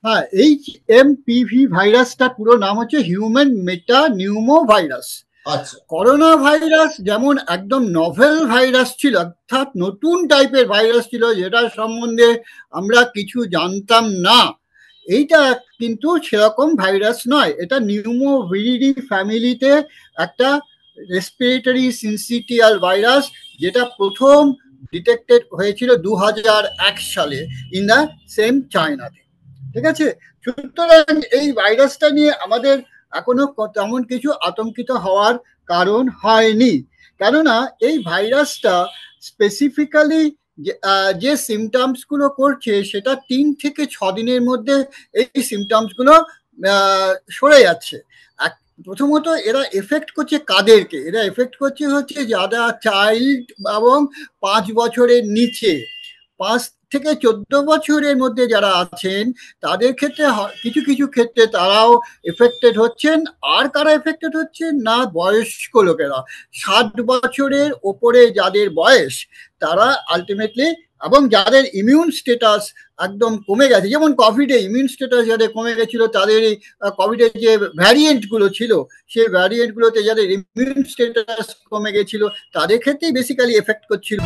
হ্যাঁ, HMPV ভাইরাসটা পুরো নাম হচ্ছে হিউম্যান মেটা নিউমো ভাইরাস। আচ্ছা। করোনা ভাইরাস যেমন একদম নভেল ভাইরাস ছিল, অর্থাৎ নতুন টাইপের ভাইরাস ছিল যেটা সম্বন্ধে আমরা কিছু জানতাম না, এইটা কিন্তু সেরকম ভাইরাস নয়। এটা নিউমোভিরিডি ফ্যামিলিতে একটা রেসপিরেটরি সিনসিটিয়াল ভাইরাস, যেটা প্রথম ডিটেক্টেড হয়েছিল 2001 সালে ইন দ্য সেম চায়নাতে। ঠিক আছে, সুতরাং এই ভাইরাসটা নিয়ে আমাদের এখনো তেমন কিছু আতঙ্কিত হওয়ার কারণ হয়নি, কেননা এই ভাইরাসটা স্পেসিফিক্যালি যে সিমটমস গুলো করছে সেটা 3 থেকে 6 দিনের মধ্যে এই সিমটমস গুলো সরে যাচ্ছে। প্রথমত এরা এফেক্ট করছে কাদেরকে? এরা এফেক্ট করছে হচ্ছে যারা চাইল্ড এবং 5 বছরের নিচে, 5 থেকে 14 বছরের মধ্যে যারা আছেন তাদের ক্ষেত্রে কিছু কিছু ক্ষেত্রে তারাও এফেক্টেড হচ্ছেন। আর কারা এফেক্টেড হচ্ছেন না, বয়স্ক লোকেরা, 60 বছরের ওপরে যাদের বয়স তারা আলটিমেটলি, এবং যাদের ইমিউন স্টেটাস একদম কমে গেছে, যেমন কোভিডে ইমিউন স্টেটাস যাদের কমে গেছিল তাদের এই কোভিডের যে ভ্যারিয়েন্ট গুলো ছিল সেই ভ্যারিয়েন্ট গুলোতে যাদের ইমিউন স্টেটাস কমে গেছিল তাদের ক্ষেত্রেই বেসিক্যালি এফেক্ট করছিল।